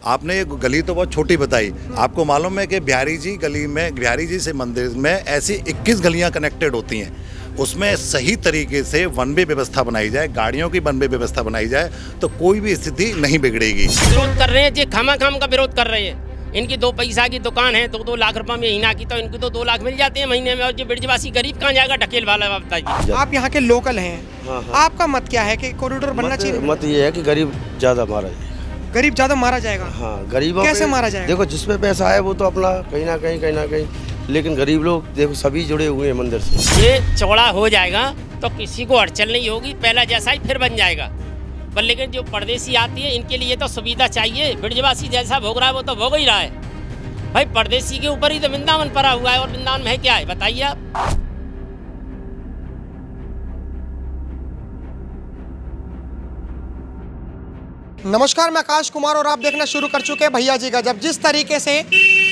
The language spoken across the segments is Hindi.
आपने ये गली तो बहुत छोटी बताई। आपको मालूम है कि बिहारी जी गली में, बिहारी जी से मंदिर में ऐसी 21 गलियां कनेक्टेड होती हैं। उसमें सही तरीके से वन वे व्यवस्था बनाई जाए, गाड़ियों की वन वे व्यवस्था बनाई जाए तो कोई भी स्थिति नहीं बिगड़ेगी। विरोध कर रहे हैं जी, खामा खाम का विरोध कर रहे हैं। इनकी 2 पैसा की दुकान है, 2-2 लाख रुपए में हिना की, तो इनको तो 2 लाख मिल जाते हैं महीने में। और जो ब्रिजवासी गरीब कहाँ जाएगा, ढकेल वाला बताइए। आप यहाँ के लोकल हैं, हाँ। आपका मत क्या है कि कॉरिडोर बनना चाहिए? मत ये है कि गरीब ज्यादा मारा जाए। गरीब ज्यादा मारा जाएगा? हाँ, गरीबों कैसे पे मारा जाएगा? देखो, जिसमें पैसा है वो तो अपना कहीं ना कहीं, लेकिन गरीब लोग देखो सभी जुड़े हुए हैं मंदिर से। ये चौड़ा हो जाएगा तो किसी को अड़चन नहीं होगी, पहला जैसा ही फिर बन जाएगा। पर लेकिन जो परदेसी आती है इनके लिए तो सुविधा चाहिए। ब्रिजवासी जैसा भोग रहा है वो तो भोग ही रहा है भाई। परदेसी के ऊपर ही तो वृंदावन पड़ा हुआ है, और वृंदावन में है क्या है बताइए आप। नमस्कार, मैं आकाश कुमार और आप देखना शुरू कर चुके हैं भैया जी का जब। जिस तरीके से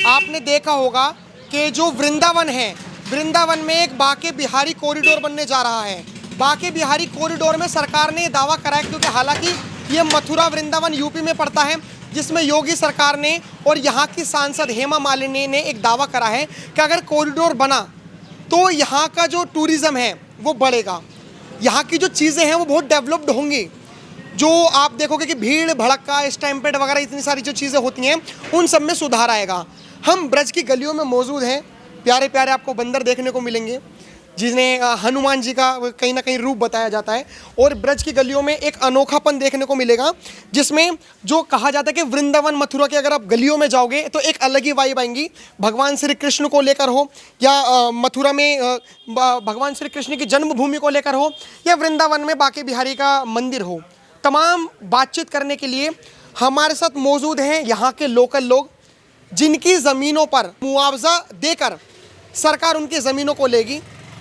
आपने देखा होगा कि जो वृंदावन है, वृंदावन में एक बाके बिहारी कॉरिडोर बनने जा रहा है। बाके बिहारी कॉरिडोर में सरकार ने दावा करा है, क्योंकि हालांकि ये मथुरा वृंदावन यूपी में पड़ता है, जिसमें योगी सरकार ने और यहाँ की सांसद हेमा मालिनी ने एक दावा करा है कि अगर कॉरिडोर बना तो यहाँ का जो टूरिज़्म है वो बढ़ेगा, यहाँ की जो चीज़ें हैं वो बहुत डेवलप्ड होंगी। जो आप देखोगे कि भीड़ भड़का, स्टैम्पेड वगैरह इतनी सारी जो चीज़ें होती हैं उन सब में सुधार आएगा। हम ब्रज की गलियों में मौजूद हैं। प्यारे प्यारे आपको बंदर देखने को मिलेंगे, जिन्हें हनुमान जी का कहीं ना कहीं रूप बताया जाता है। और ब्रज की गलियों में एक अनोखापन देखने को मिलेगा, जिसमें जो कहा जाता है कि वृंदावन मथुरा के अगर आप गलियों में जाओगे तो एक अलग ही वाइब आएंगी। भगवान श्री कृष्ण को लेकर हो, या मथुरा में भगवान श्री कृष्ण की जन्मभूमि को लेकर हो, या वृंदावन में बाके बिहारी का मंदिर हो, तमाम बातचीत करने के लिए हमारे साथ मौजूद हैं यहाँ के लोकल लोग, जिनकी ज़मीनों पर मुआवजा देकर सरकार उनकी ज़मीनों को लेगी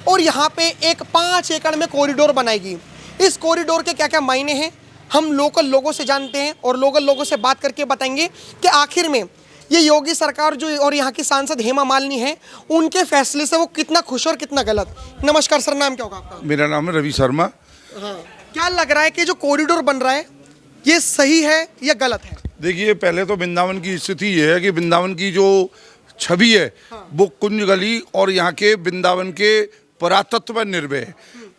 और यहाँ पे एक 5 एकड़ में कॉरिडोर बनाएगी। इस कॉरिडोर के क्या क्या मायने हैं हम लोकल लोगों से जानते हैं और लोकल लोगों से बात करके बताएंगे कि आखिर में ये योगी सरकार जो और यहाँ की सांसद हेमा मालिनी है, उनके फैसले से वो कितना खुश और कितना गलत। नमस्कार सर, नाम क्या होगा आपका? मेरा नाम है रवि शर्मा। हाँ, क्या लग रहा है कि जो कॉरिडोर बन रहा है ये सही है या गलत है? देखिए, पहले तो वृंदावन की स्थिति ये है कि वृंदावन की जो छवि है वो कुंज गली और यहाँ के वृंदावन के पुरातत्व पर निर्भर है।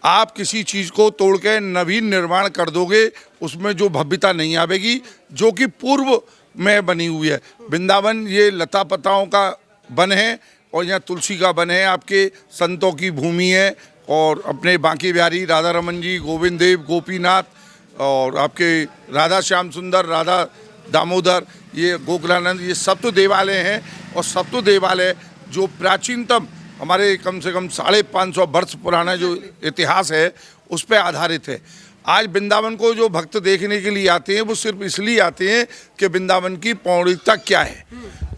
आप किसी चीज़ को तोड़ के नवीन निर्माण कर दोगे, उसमें जो भव्यता नहीं आवेगी जो कि पूर्व में बनी हुई है। वृंदावन ये लता पताओं का वन है और यहाँ तुलसी का वन है, आपके संतों की भूमि है। और अपने बांके बिहारी, राधा रमन जी, गोविंद देव, गोपीनाथ और आपके राधा श्याम सुंदर, राधा दामोदर, ये गोकुलानंद, ये सब तो देवालय हैं। और सब तो देवालय जो प्राचीनतम हमारे कम से कम 550 वर्ष पुराना जो इतिहास है उस पर आधारित है। आज वृंदावन को जो भक्त देखने के लिए आते हैं वो सिर्फ इसलिए आते हैं कि वृंदावन की पौराणिकता क्या है,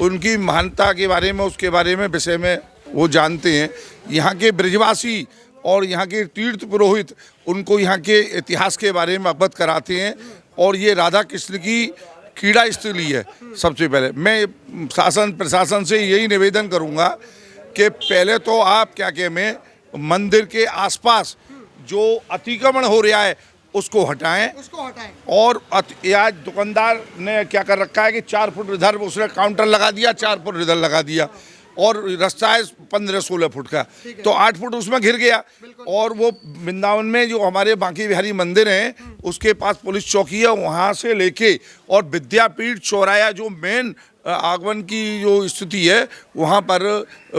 उनकी महानता के बारे में, उसके बारे में विषय में वो जानते हैं। यहाँ के ब्रजवासी और यहाँ के तीर्थ पुरोहित उनको यहाँ के इतिहास के बारे में अवगत कराते हैं। और ये राधा कृष्ण की क्रीड़ा स्थली है। सबसे पहले मैं शासन प्रशासन से यही निवेदन करूँगा कि पहले तो आप क्या कहें, मंदिर के आसपास जो अतिक्रमण हो रहा है उसको हटाएं। और आज दुकानदार ने क्या कर रखा है कि 4 फुट इधर उसने काउंटर लगा दिया, 4 फुट इधर लगा दिया, और रास्ता है 15-16 फुट का, तो 8 फुट उसमें घिर गया। और वो वृंदावन में जो हमारे बांके बिहारी मंदिर हैं उसके पास पुलिस चौकी है, वहाँ से लेके और विद्यापीठ चौराया जो मेन आगमन की जो स्थिति है वहाँ पर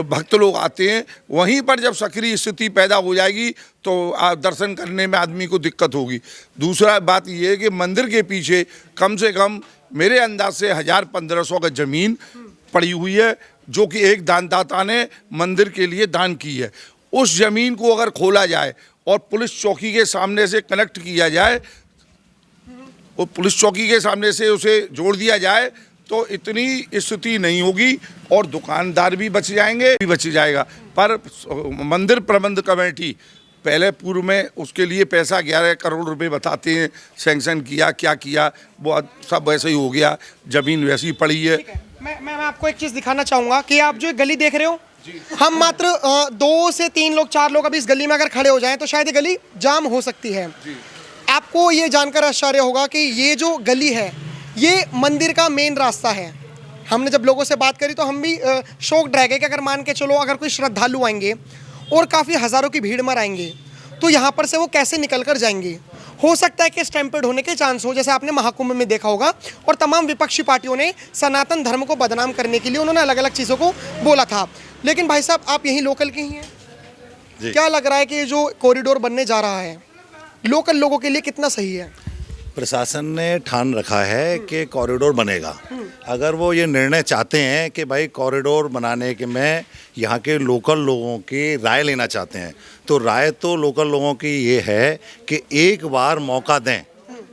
भक्त लोग आते हैं। वहीं पर जब सक्रिय स्थिति पैदा हो जाएगी तो दर्शन करने में आदमी को दिक्कत होगी। दूसरा बात ये है कि मंदिर के पीछे कम से कम मेरे अंदाज से 1000-1500 का ज़मीन पड़ी हुई है, जो कि एक दानदाता ने मंदिर के लिए दान की है। उस ज़मीन को अगर खोला जाए और पुलिस चौकी के सामने से कनेक्ट किया जाए, और पुलिस चौकी के सामने से उसे जोड़ दिया जाए तो इतनी स्थिति नहीं होगी और दुकानदार भी बच जाएंगे, भी बच जाएगा। पर मंदिर प्रबंध कमेटी पहले पूर्व में उसके लिए पैसा 11 करोड़ रुपए बताते हैं, सैंक्शन किया, क्या किया, वो सब वैसे ही हो गया, ज़मीन वैसी ही पड़ी है। मैं आपको एक चीज़ दिखाना चाहूँगा कि आप जो गली देख रहे हो, हम मात्र 2 से 3 लोग, 4 लोग अभी इस गली में अगर खड़े हो जाएं तो शायद ये गली जाम हो सकती है। आपको ये जानकर आश्चर्य होगा कि ये जो गली है ये मंदिर का मेन रास्ता है। हमने जब लोगों से बात करी तो हम भी शॉक्ड रह गए कि अगर मान के चलो अगर कोई श्रद्धालु आएंगे और काफ़ी हज़ारों की भीड़ में आएंगे तो यहाँ पर से वो कैसे निकल कर जाएंगे। हो सकता है कि स्टैम्पेड होने के चांस हो, जैसे आपने महाकुंभ में देखा होगा। और तमाम विपक्षी पार्टियों ने सनातन धर्म को बदनाम करने के लिए उन्होंने अलग अलग चीज़ों को बोला था। लेकिन भाई साहब आप यहीं लोकल के ही हैं, क्या लग रहा है कि जो कॉरिडोर बनने जा रहा है लोकल लोगों के लिए कितना सही है? प्रशासन ने ठान रखा है कि कॉरिडोर बनेगा। अगर वो ये निर्णय चाहते हैं कि भाई कॉरिडोर बनाने के में यहाँ के लोकल लोगों की राय लेना चाहते हैं, तो राय तो लोकल लोगों की ये है कि एक बार मौका दें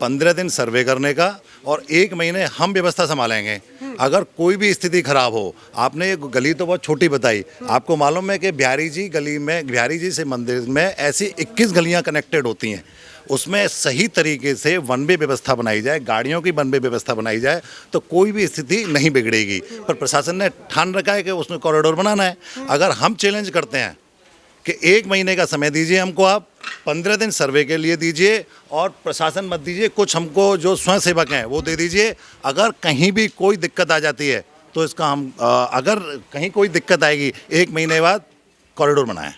15 दिन सर्वे करने का और 1 महीने हम व्यवस्था संभालेंगे। अगर कोई भी स्थिति खराब हो, आपने ये गली तो बहुत छोटी बताई, आपको मालूम है कि बिहारी जी गली में, बिहारी जी से मंदिर में ऐसी 21 गलियां कनेक्टेड होती हैं। उसमें सही तरीके से वन वे व्यवस्था बनाई जाए, गाड़ियों की वन वे व्यवस्था बनाई जाए तो कोई भी स्थिति नहीं बिगड़ेगी। पर प्रशासन ने ठान रखा है कि उसमें कॉरिडोर बनाना है। अगर हम चैलेंज करते हैं कि 1 महीने का समय दीजिए हमको, आप 15 दिन सर्वे के लिए दीजिए और प्रशासन मत दीजिए, कुछ हमको जो स्वयंसेवक हैं वो दे दीजिए। अगर कहीं भी कोई दिक्कत आ जाती है तो इसका हम अगर कहीं कोई दिक्कत आएगी 1 महीने बाद कॉरिडोर बनाएं,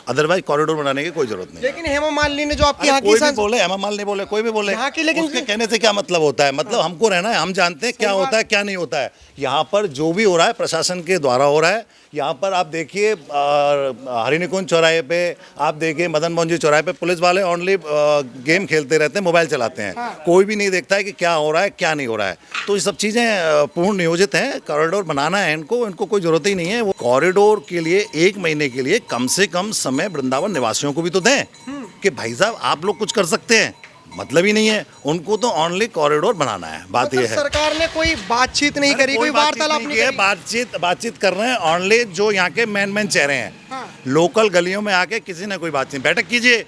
अदरवाइज कॉरिडोर बनाने की कोई जरूरत नहीं। लेकिन हेमा मालिनी ने जो आपकी यहाँ कोई की भी बोले, हेमा मालिनी बोले, कोई भी बोले, यहाँ की, लेकिन उसके कहने से क्या मतलब होता है? मतलब हमको रहना है, हम जानते हैं क्या होता है क्या नहीं होता है। यहाँ पर जो भी हो रहा है प्रशासन के द्वारा हो रहा है। यहाँ पर आप देखिए हरिनिकुंज चौराहे पे, आप देखिए मदन मोहन जी चौराहे पे पुलिस वाले ओनली गेम खेलते रहते हैं, मोबाइल चलाते हैं। कोई भी नहीं देखता है कि क्या हो रहा है क्या नहीं हो रहा है। तो ये सब चीज़ें पूर्ण नियोजित हैं। कॉरिडोर बनाना है इनको कोई ज़रूरत ही नहीं है। वो कॉरिडोर के लिए 1 महीने के लिए कम से कम समय वृंदावन निवासियों को भी तो दें कि भाई साहब आप लोग कुछ कर सकते हैं। मतलब ही नहीं है, उनको तो ओनली कॉरिडोर बनाना है। बात ये है सरकार ने कोई बातचीत नहीं करी, कोई वार्तालाप नहीं की है। बातचीत कर रहे हैं ओनली जो यहाँ के मेन चेहरे हैं। लोकल गलियों में आके किसी ने कोई बात नहीं, बैठक कीजिए,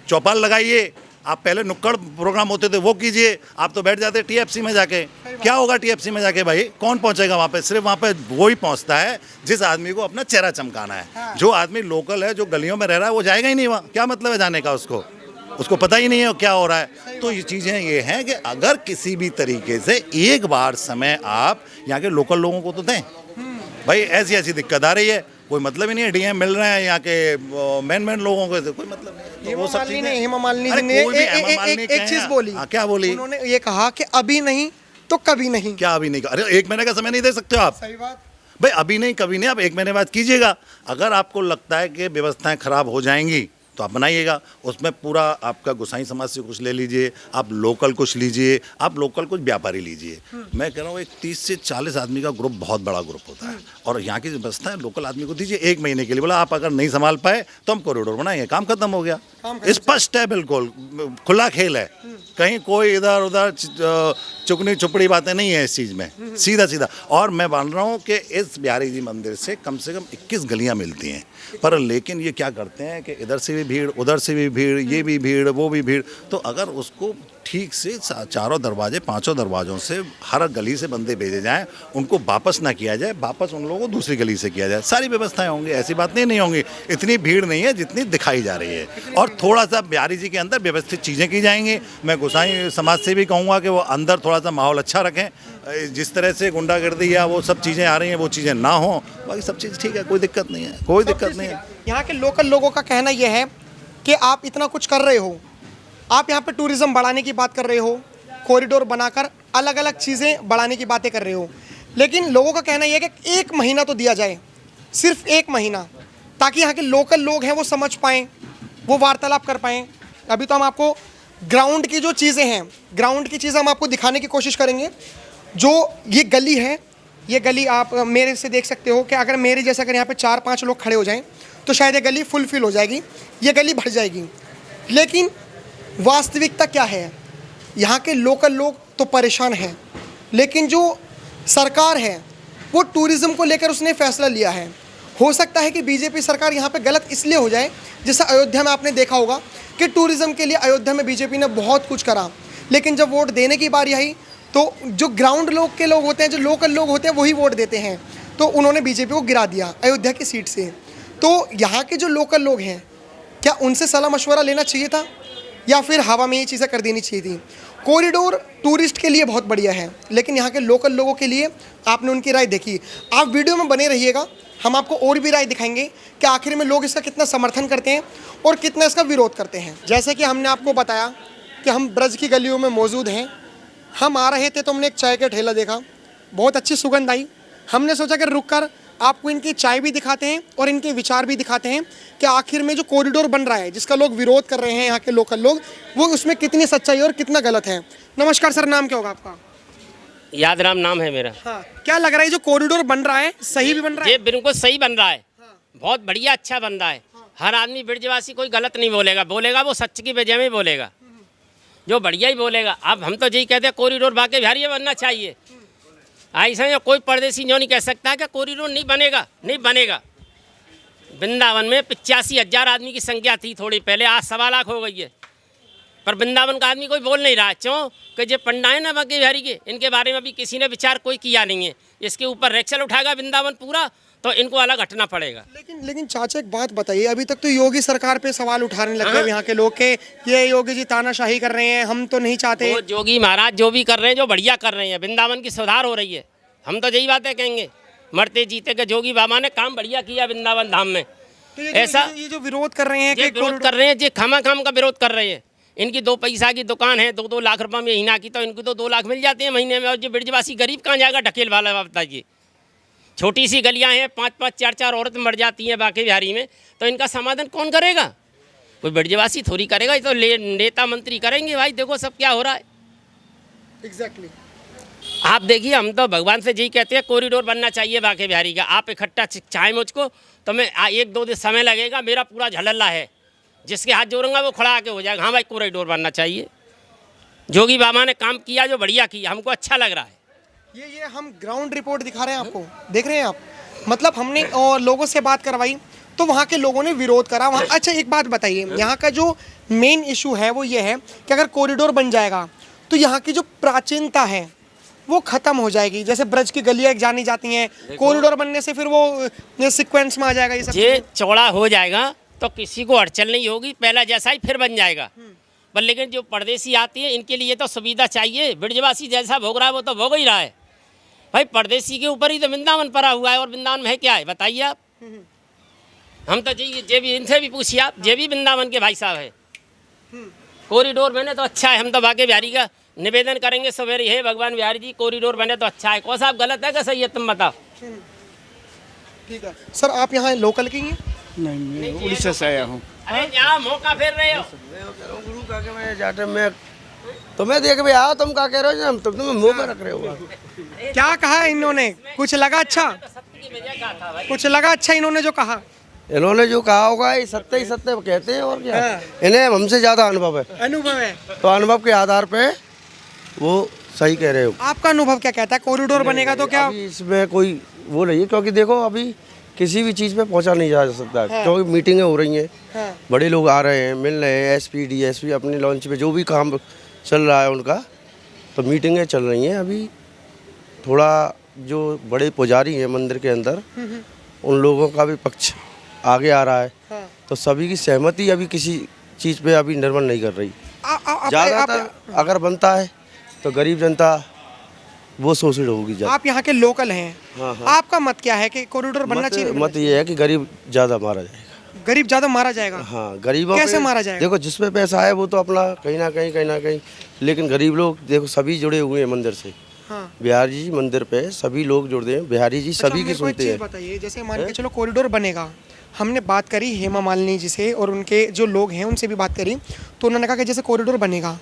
चौपाल लगाइए। आप पहले नुक्कड़ प्रोग्राम होते थे वो कीजिए, आप तो बैठ जाते टीएफसी में जाके। क्या होगा टीएफसी में जाके भाई? कौन पहुंचेगा वहाँ पे? सिर्फ वहाँ पे वो ही पहुंचता है जिस आदमी को अपना चेहरा चमकाना है। जो आदमी लोकल है, जो गलियों में रह रहा है, वो जाएगा ही नहीं वहाँ। क्या मतलब है जाने का? उसको पता ही नहीं है क्या हो रहा है। तो ये चीज़ें ये हैं कि अगर किसी भी तरीके से एक बार समय आप यहाँ के लोकल लोगों को तो दें। भाई ऐसी दिक्कत आ रही है, कोई मतलब ही नहीं है। डीएम मिल रहे हैं यहाँ के मेन लोगों को, कोई मतलब नहीं है। तो वो सब चीजें हेमा मालिनी जी ने एक चीज बोली। क्या बोली? उन्होंने ये कहा कि अभी नहीं तो कभी नहीं। क्या अभी नहीं? अरे 1 महीने का समय नहीं दे सकते हो आप? सही बात भाई, अभी नहीं कभी नहीं, आप 1 महीने बाद कीजिएगा। अगर आपको लगता है कि व्यवस्थाएं खराब हो जाएंगी तो आप बनाइएगा। उसमें पूरा आपका गोसाई समाज से कुछ ले लीजिए, आप लोकल कुछ लीजिए, आप लोकल कुछ व्यापारी लीजिए। मैं कह रहा हूँ एक 30 से 40 आदमी का ग्रुप बहुत बड़ा ग्रुप होता है और यहाँ की व्यवस्था है लोकल आदमी को दीजिए 1 महीने के लिए। बोला आप अगर नहीं संभाल पाए तो हम कॉरिडोर बनाएंगे, काम खत्म हो गया। स्पष्ट है, बिल्कुल खुला खेल है। कहीं कोई इधर उधर चुगनी चुपड़ी बातें नहीं है इस चीज़ में, सीधा। और मैं मान रहा हूँ कि इस बिहारी जी मंदिर से कम 21 गलियाँ मिलती हैं। पर लेकिन ये क्या करते हैं कि इधर से भी भीड़, उधर से भी भीड़, ये भी भीड़, वो भी भीड़। तो अगर उसको ठीक से 4 दरवाजे 5 दरवाजों से हर गली से बंदे भेजे जाएं, उनको वापस ना किया जाए, वापस उन लोगों को दूसरी गली से किया जाए, सारी व्यवस्थाएं होंगी। ऐसी बात नहीं होंगी। इतनी भीड़ नहीं है जितनी दिखाई जा रही है। और थोड़ा सा बिहारी जी के अंदर व्यवस्थित चीज़ें की जाएंगी। मैं गोसाई समाज से भी कहूँगा कि वो अंदर थोड़ा सा माहौल अच्छा रखें। जिस तरह से गुंडागर्दी या वो सब चीज़ें आ रही हैं वो चीज़ें ना हो। बाकी सब चीज़ ठीक है, कोई दिक्कत नहीं है, कोई दिक्कत नहीं है। यहाँ के लोकल लोगों का कहना यह है कि आप इतना कुछ कर रहे हो, आप यहाँ पे टूरिज्म बढ़ाने की बात कर रहे हो, कॉरिडोर बनाकर अलग अलग चीज़ें बढ़ाने की बातें कर रहे हो, लेकिन लोगों का कहना यह है कि 1 महीना तो दिया जाए, सिर्फ 1 महीना, ताकि यहाँ के लोकल लोग हैं वो समझ पाएँ, वो वार्तालाप कर पाएँ। अभी तो हम आपको ग्राउंड की जो चीज़ें हैं, ग्राउंड की चीज़ें हम आपको दिखाने की कोशिश करेंगे। जो ये गली है, ये गली आप मेरे से देख सकते हो कि अगर मेरे जैसे अगर यहाँ पे 4-5 लोग खड़े हो जाएं तो शायद ये गली फुलफिल हो जाएगी, ये गली भर जाएगी। लेकिन वास्तविकता क्या है? यहाँ के लोकल लोग तो परेशान हैं, लेकिन जो सरकार है वो टूरिज़्म को लेकर उसने फैसला लिया है। हो सकता है कि बीजेपी सरकार यहाँ पे गलत इसलिए हो जाए, जैसा अयोध्या में आपने देखा होगा कि टूरिज़्म के लिए अयोध्या में बीजेपी ने बहुत कुछ करा, लेकिन जब वोट देने की बारी आई तो जो ग्राउंड लोग के लोग होते हैं, जो लोकल लोग होते हैं, वही वोट देते हैं। तो उन्होंने बीजेपी को गिरा दिया अयोध्या की सीट से। तो यहाँ के जो लोकल लोग हैं, क्या उनसे सलाह मशवरा लेना चाहिए था या फिर हवा में ये चीज़ें कर देनी चाहिए थी? कॉरिडोर टूरिस्ट के लिए बहुत बढ़िया है, लेकिन यहाँ के लोकल लोगों के लिए आपने उनकी राय देखी। आप वीडियो में बने रहिएगा, हम आपको और भी राय दिखाएंगे कि आखिर में लोग इसका कितना समर्थन करते हैं और कितना इसका विरोध करते हैं। जैसे कि हमने आपको बताया कि हम ब्रज की गलियों में मौजूद हैं। हम आ रहे थे तो हमने एक चाय का ठेला देखा, बहुत अच्छी सुगंध आई। हमने सोचा कि रुक कर आपको इनकी चाय भी दिखाते हैं और इनके विचार भी दिखाते हैं कि आखिर में जो कॉरिडोर बन रहा है, जिसका लोग विरोध कर रहे हैं यहाँ के लोकल लोग, वो उसमें कितनी सच्चाई और कितना गलत है। नमस्कार सर, नाम क्या होगा आपका? यादराम नाम है मेरा। हाँ, क्या लग रहा है जो कॉरिडोर बन रहा है सही भी बन रहा है? ये बिल्कुल सही बन रहा है, बहुत बढ़िया अच्छा बन रहा है। हर आदमी ब्रजवासी कोई गलत नहीं बोलेगा, बोलेगा वो सच की वजह में बोलेगा, जो बढ़िया ही बोलेगा। अब हम तो यही कहते हैं कॉरिडोर बाके बिहारी बनना चाहिए। ऐसा कोई परदेसी जो नहीं कह सकता कि कॉरिडोर नहीं बनेगा, नहीं बनेगा। वृंदावन में 85,000 आदमी की संख्या थी थोड़ी पहले, आज 1.25 लाख हो गई है। पर वृंदावन का आदमी कोई बोल नहीं रहा, क्यों कि जो पंडा है ना बाके बिहारी के, इनके बारे में अभी किसी ने विचार कोई किया नहीं है। इसके ऊपर रिएक्शन उठाएगा वृंदावन पूरा, तो इनको अलग हटना पड़ेगा। लेकिन चाचा एक बात बताइए, अभी तक तो योगी सरकार पे सवाल उठाने लग गए यहाँ के लोग के ये योगी जी तानाशाही कर रहे हैं, हम तो नहीं चाहते। वो योगी महाराज जो भी कर रहे हैं, जो बढ़िया कर रहे हैं, वृंदावन की सुधार हो रही है। हम तो यही बातें कहेंगे, मरते जीते के जोगी बाबा ने काम बढ़िया किया वृंदावन धाम में। तो ऐसा ये जो विरोध कर रहे हैं, ये विरोध कर रहे हैं, ये खामा खाम का विरोध कर रहे हैं। इनकी 2 पैसा की दुकान है, 2-2 लाख रुपये में हीना की, तो इनको तो 2 लाख मिल जाते हैं महीने में। और जो ब्रजवासी गरीब कहाँ जाएगा ढकेल वाला, बताइए। छोटी सी गलियां हैं, 5-5, 4-4 औरत मर जाती हैं बाके बिहारी में, तो इनका समाधान कौन करेगा? कोई ब्रजवासी थोड़ी करेगा, ये तो नेता मंत्री करेंगे। भाई देखो सब क्या हो रहा है। एग्जैक्टली। आप देखिए, हम तो भगवान से यही कहते हैं कॉरिडोर बनना चाहिए बाके बिहारी का। आप इकट्ठा चाहे मुझको तो मैं 1-2 दिन समय लगेगा, मेरा पूरा झलल्ला है। जिसके हाथ जोड़ूंगा वो खड़ा आके हो जाएगा, हाँ भाई कॉरिडोर बनना चाहिए। जोगी बाबा ने काम किया, जो बढ़िया किया, हमको अच्छा लग रहा है। ये हम ग्राउंड रिपोर्ट दिखा रहे हैं आपको, देख रहे हैं आप। मतलब हमने लोगों से बात करवाई तो वहाँ के लोगों ने विरोध करा वहाँ। अच्छा एक बात बताइए, यहाँ का जो मेन इशू है वो ये है कि अगर कॉरिडोर बन जाएगा तो यहाँ की जो प्राचीनता है वो खत्म हो जाएगी। जैसे ब्रज की गलियाँ एक जानी जाती हैं, कॉरिडोर बनने से फिर वो सीक्वेंस में आ जाएगा। ये चौड़ा हो जाएगा तो किसी को अड़चन नहीं होगी, पहला जैसा ही फिर बन जाएगा। पर लेकिन जो परदेसी आती है, इनके लिए तो सुविधा चाहिए। ब्रजवासी जैसा भोग रहा है वो तो भोग ही रहा है। भाई परदेसी के ऊपर ही तो वृंदावन पड़ा हुआ है, और वृंदावन में है क्या है बताइए आप। हम तो जे भी इनसे भी पूछिए आप, जे भी वृंदावन के भाई साहब है। कॉरिडोर बने तो अच्छा है, हम तो बाके बिहारी का निवेदन करेंगे सवेरे, हे भगवान बिहारी जी कॉरिडोर बने तो अच्छा है। कौन सा गलत है कि सही है, तुम बताओ। ठीक है सर, आप यहाँ लोकल की हैं? नहीं, मैं उड़ीसा से आया हूँ। अरे यहाँ मौका फेर रहे हो। गुरु का के मैं जाटे में तो मैं देख भी आओ, तुम क्या कह रहे हो, तुम मुंह पे रख रहे हो। क्या कहा इन्होंने? कुछ लगा अच्छा? कुछ लगा अच्छा इन्होंने जो कहा? इन्होंने जो कहा होगा ये सत्य ही सत्य कहते हैं, और क्या। इन्हें हमसे ज्यादा अनुभव है, तो अनुभव के आधार पे वो सही कह रहे हो। आपका अनुभव क्या कहता है, कॉरिडोर बनेगा तो क्या? अभी इसमें कोई वो नहीं है, क्योंकि देखो अभी किसी भी चीज़ पे पहुंचा नहीं जा सकता, क्योंकि मीटिंगें हो रही हैं, बड़े लोग आ रहे हैं, मिल रहे हैं, एसपी डीएसपी अपने लॉन्च पे जो भी काम चल रहा है उनका, तो मीटिंगें चल रही हैं। अभी थोड़ा जो बड़े पुजारी हैं मंदिर के अंदर, उन लोगों का भी पक्ष आगे आ रहा है, तो सभी की सहमति अभी किसी चीज़ पे अभी निर्भर नहीं कर रही। ज़्यादातर अगर बनता है तो गरीब जनता वो शोषित होगी। आप यहाँ के लोकल हैं, हाँ। आपका मत क्या है कि कॉरिडोर बनना चाहिए? मत ये है कि गरीब ज़्यादा मारा जाएगा। गरीब ज़्यादा मारा जाएगा? हाँ, गरीबों कैसे मारा जाएगा? देखो जिसमें पैसा है वो तो अपना कहीं ना कहीं, लेकिन गरीब लोग देखो सभी जुड़े हुए हैं मंदिर से। हाँ। बिहारी जी मंदिर पे सभी लोग जुड़े हैं, बिहारी जी सभी की सुनते हैं। बताइए, जैसे मान के चलो कॉरिडोर बनेगा, हमने बात करी हेमा मालिनी जी से और उनके जो लोग हैं उनसे भी बात करी, तो उन्होंने कहा कि जैसे कॉरिडोर बनेगा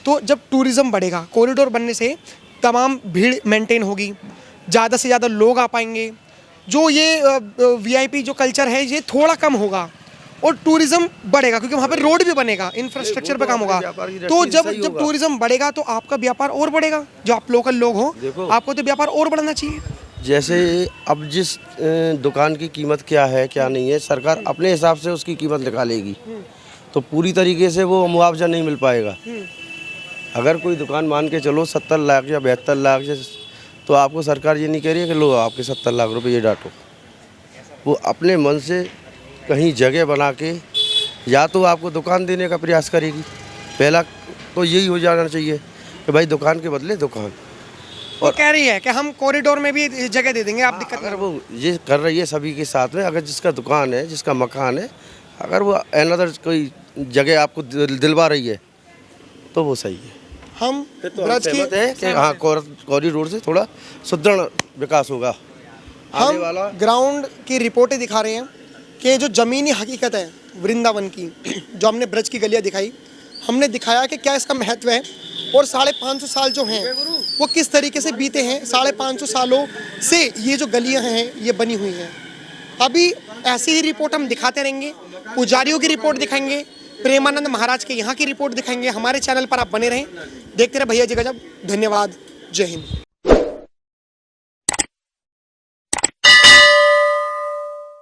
तो जब टूरिज़्म बढ़ेगा, कॉरिडोर बनने से तमाम भीड़ मेंटेन होगी, ज़्यादा से ज़्यादा लोग आ पाएंगे, जो ये वीआईपी जो कल्चर है ये थोड़ा कम होगा और टूरिज़्म बढ़ेगा, क्योंकि वहाँ पे रोड भी बनेगा, इंफ्रास्ट्रक्चर पे काम होगा। तो जब टूरिज़्म बढ़ेगा तो आपका व्यापार और बढ़ेगा, जो आप लोकल लोग हो आपको तो व्यापार और बढ़ना चाहिए। जैसे अब जिस दुकान की कीमत क्या है क्या नहीं है, सरकार अपने हिसाब से उसकी कीमत निकालेगी, तो पूरी तरीके से वो मुआवजा नहीं मिल पाएगा। अगर कोई दुकान मान के चलो 70 लाख या 72 लाख, तो आपको सरकार ये नहीं कह रही है कि लो आपके 70 लाख रुपए ये डांटो। वो अपने मन से कहीं जगह बना के या तो आपको दुकान देने का प्रयास करेगी, पहला तो यही हो जाना चाहिए। कि भाई दुकान के बदले दुकान। वो कह रही है कि हम कॉरिडोर में भी जगह दे देंगे, आप दिक्कत अगर नहीं। वो ये कर रही है सभी के साथ में, अगर जिसका दुकान है, जिसका मकान है, अगर वो अनदर कोई जगह आपको दिलवा रही है तो वो सही है। हम तो ब्रज की है कि हाँ कॉरिडोर से थोड़ा सुदृढ़ विकास होगा। आने हम वाला ग्राउंड की रिपोर्टें दिखा रहे हैं कि जो ज़मीनी हकीकत है वृंदावन की, जो हमने ब्रज की गलियां दिखाई, हमने दिखाया कि क्या इसका महत्व है और 550 साल जो हैं वो किस तरीके से बीते हैं। 550 सालों से ये जो गलियां हैं ये बनी हुई हैं। अभी ऐसी ही रिपोर्ट हम दिखाते रहेंगे, पुजारियों की रिपोर्ट दिखाएंगे, प्रेमानंद महाराज के यहाँ की रिपोर्ट दिखाएंगे। हमारे चैनल पर आप बने रहें, देखते रहे भैया जी गजब। धन्यवाद, जय हिंद।